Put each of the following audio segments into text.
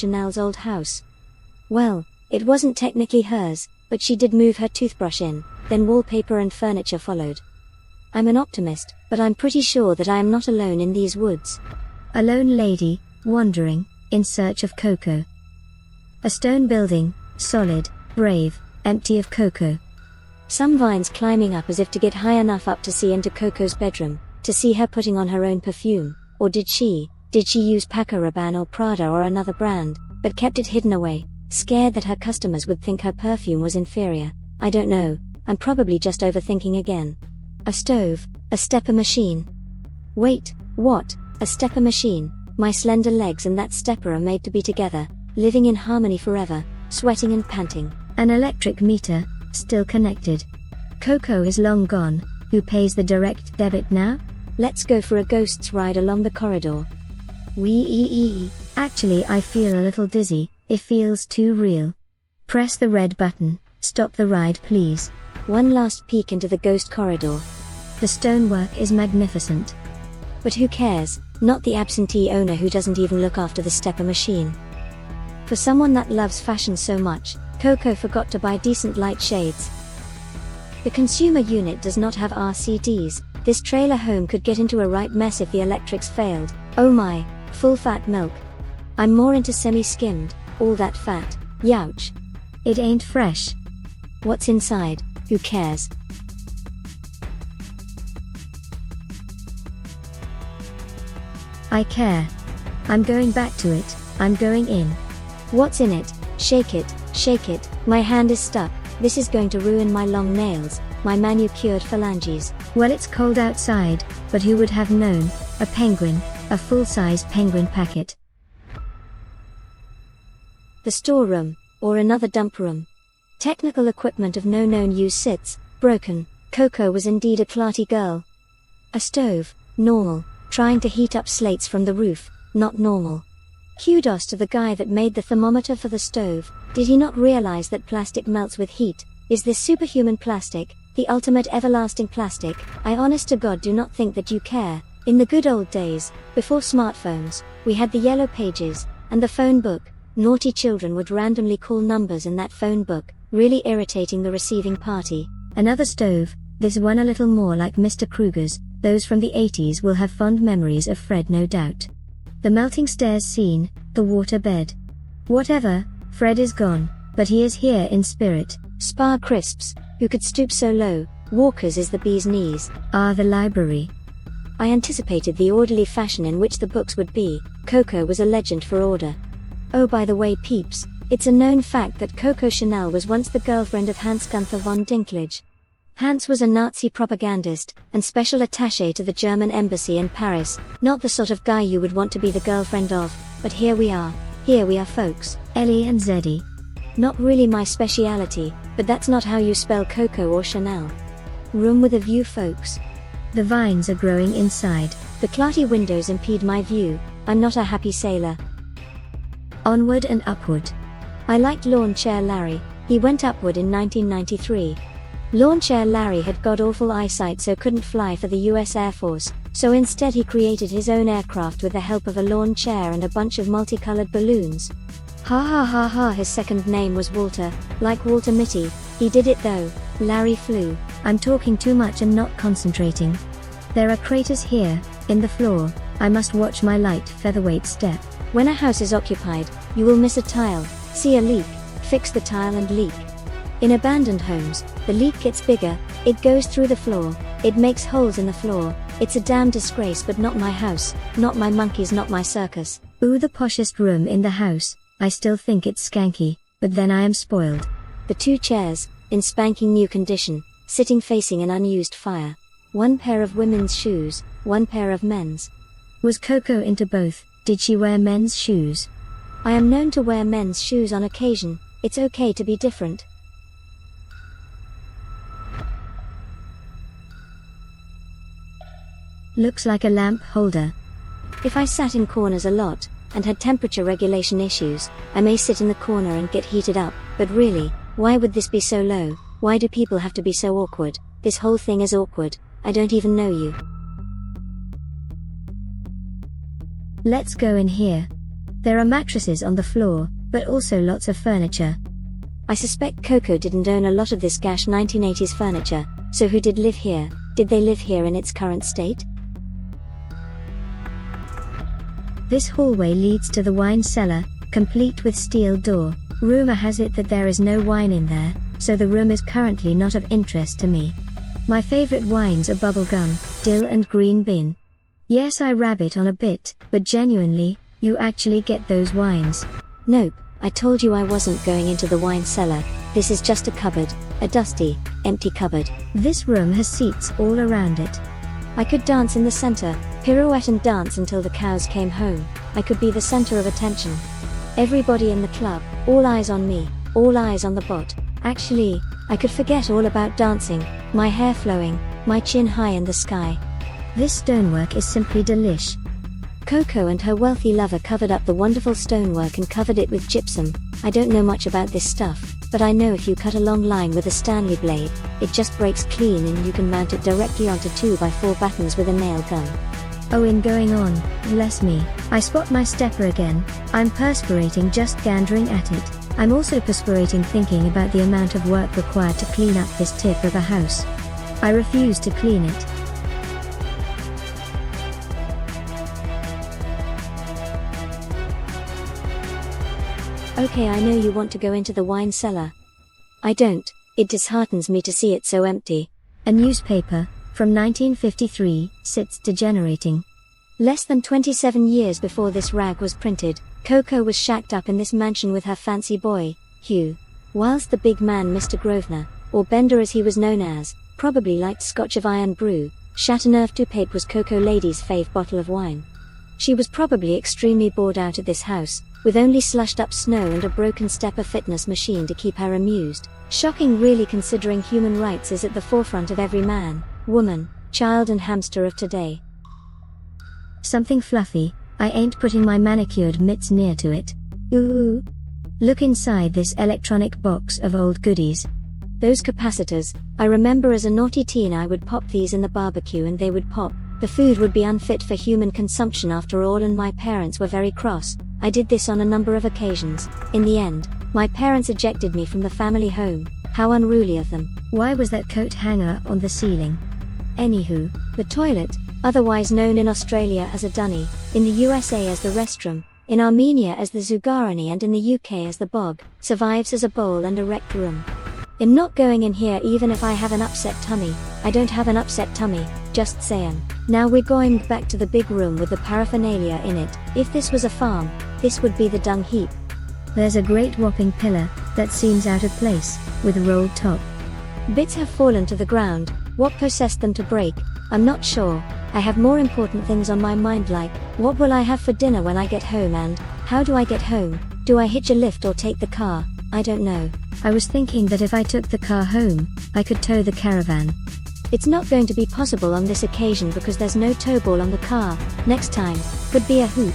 Chanel's old house. Well, it wasn't technically hers, but she did move her toothbrush in, then wallpaper and furniture followed. I'm an optimist, but I'm pretty sure that I am not alone in these woods. A lone lady, wandering, in search of Coco. A stone building, solid, brave, empty of Coco. Some vines climbing up as if to get high enough up to see into Coco's bedroom, to see her putting on her own perfume, or did she use Paco Rabanne or Prada or another brand, but kept it hidden away, scared that her customers would think her perfume was inferior? I don't know, I'm probably just overthinking again. A stove, a stepper machine. Wait, what? A stepper machine? My slender legs and that stepper are made to be together, living in harmony forever, sweating and panting. An electric meter, still connected. Coco is long gone, who pays the direct debit now? Let's go for a ghost's ride along the corridor. Actually I feel a little dizzy, it feels too real. Press the red button, stop the ride please. One last peek into the ghost corridor. The stonework is magnificent. But who cares, not the absentee owner who doesn't even look after the stepper machine. For someone that loves fashion so much, Coco forgot to buy decent light shades. The consumer unit does not have RCDs, this trailer home could get into a right mess if the electrics failed. Oh my, full fat milk. I'm more into semi-skimmed, all that fat, youch. It ain't fresh. What's inside? Who cares? I care. I'm going back to it, I'm going in. What's in it? Shake it, shake it, my hand is stuck, this is going to ruin my long nails, my manicured phalanges. Well, it's cold outside, but who would have known? A penguin, a full-size penguin packet. The storeroom, or another dump room. Technical equipment of no known use sits, broken. Coco was indeed a clarty girl. A stove, normal, trying to heat up slates from the roof, not normal. Kudos to the guy that made the thermometer for the stove. Did he not realize that plastic melts with heat? Is this superhuman plastic, the ultimate everlasting plastic? I honest to God do not think that you care. In the good old days, before smartphones, we had the yellow pages, and the phone book. Naughty children would randomly call numbers in that phone book, really irritating the receiving party. Another stove, this one a little more like Mr. Kruger's. Those from the 80s will have fond memories of Fred, no doubt. The melting stairs scene, the water bed. Whatever, Fred is gone, but he is here in spirit. Spar crisps, who could stoop so low? Walker's is the bee's knees. The library. I anticipated the orderly fashion in which the books would be. Coco was a legend for order. Oh, by the way peeps, it's a known fact that Coco Chanel was once the girlfriend of Hans Gunther von Dinklage. Hans was a Nazi propagandist, and special attaché to the German embassy in Paris, not the sort of guy you would want to be the girlfriend of, but here we are folks. Ellie and Zeddy. Not really my speciality, but that's not how you spell Coco or Chanel. Room with a view folks. The vines are growing inside, the clarty windows impede my view, I'm not a happy sailor. Onward and upward. I liked Lawn Chair Larry, he went upward in 1993. Lawn Chair Larry had god-awful eyesight so couldn't fly for the US Air Force, so instead he created his own aircraft with the help of a lawn chair and a bunch of multicolored balloons. Ha ha ha ha, his second name was Walter, like Walter Mitty, he did it though, Larry flew. I'm talking too much and not concentrating. There are craters here, in the floor, I must watch my light featherweight step. When a house is occupied, you will miss a tile, see a leak, fix the tile and leak. In abandoned homes, the leak gets bigger, it goes through the floor, it makes holes in the floor, it's a damn disgrace but not my house, not my monkeys, not my circus. Ooh, the poshest room in the house, I still think it's skanky, but then I am spoiled. The two chairs, in spanking new condition, sitting facing an unused fire. One pair of women's shoes, one pair of men's. Was Coco into both? Did she wear men's shoes? I am known to wear men's shoes on occasion, it's okay to be different. Looks like a lamp holder. If I sat in corners a lot, and had temperature regulation issues, I may sit in the corner and get heated up, but really, why would this be so low? Why do people have to be so awkward? This whole thing is awkward. I don't even know you. Let's go in here. There are mattresses on the floor, but also lots of furniture. I suspect Coco didn't own a lot of this gash 1980s furniture, so who did live here? Did they live here in its current state? This hallway leads to the wine cellar, complete with steel door. Rumor has it that there is no wine in there, so the room is currently not of interest to me. My favorite wines are bubblegum, dill and green bean. Yes, I rabbit on a bit, but genuinely, you actually get those wines. Nope, I told you I wasn't going into the wine cellar. This is just a cupboard, a dusty, empty cupboard. This room has seats all around it. I could dance in the center, pirouette and dance until the cows came home. I could be the center of attention. Everybody in the club, all eyes on me, all eyes on the bot. Actually, I could forget all about dancing, my hair flowing, my chin high in the sky. This stonework is simply delish. Coco and her wealthy lover covered up the wonderful stonework and covered it with gypsum. I don't know much about this stuff, but I know if you cut a long line with a Stanley blade, it just breaks clean and you can mount it directly onto 2x4 battens with a nail gun. Oh, in going on, bless me, I spot my stepper again. I'm perspirating just gandering at it. I'm also perspirating thinking about the amount of work required to clean up this tip of a house. I refuse to clean it. Okay, I know you want to go into the wine cellar. I don't. It disheartens me to see it so empty. A newspaper, from 1953, sits degenerating. Less than 27 years before this rag was printed, Coco was shacked up in this mansion with her fancy boy, Hugh. Whilst the big man Mr. Grosvenor, or Bender as he was known as, probably liked Scotch of iron brew, Chateauneuf du Pape was Coco lady's fave bottle of wine. She was probably extremely bored out at this house, with only slushed up snow and a broken stepper fitness machine to keep her amused. Shocking really, considering human rights is at the forefront of every man, woman, child and hamster of today. Something fluffy, I ain't putting my manicured mitts near to it. Ooh. Look inside this electronic box of old goodies. Those capacitors, I remember as a naughty teen I would pop these in the barbecue and they would pop. The food would be unfit for human consumption after all, and my parents were very cross. I did this on a number of occasions. In the end, my parents ejected me from the family home. How unruly of them. Why was that coat hanger on the ceiling? Anywho, the toilet, otherwise known in Australia as a dunny, in the USA as the restroom, in Armenia as the zugarani and in the UK as the bog, survives as a bowl and a rec room. I'm not going in here even if I have an upset tummy. I don't have an upset tummy, just saying. Now we're going back to the big room with the paraphernalia in it. If this was a farm, this would be the dung heap. There's a great whopping pillar that seems out of place, with a rolled top. Bits have fallen to the ground. What possessed them to break? I'm not sure. I have more important things on my mind, like, what will I have for dinner when I get home, and how do I get home? Do I hitch a lift or take the car? I don't know. I was thinking that if I took the car home, I could tow the caravan. It's not going to be possible on this occasion because there's no tow ball on the car. Next time, could be a hoot.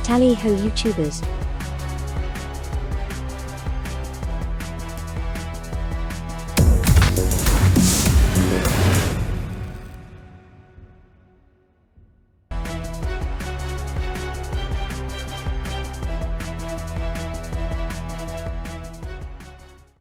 Tally ho YouTubers.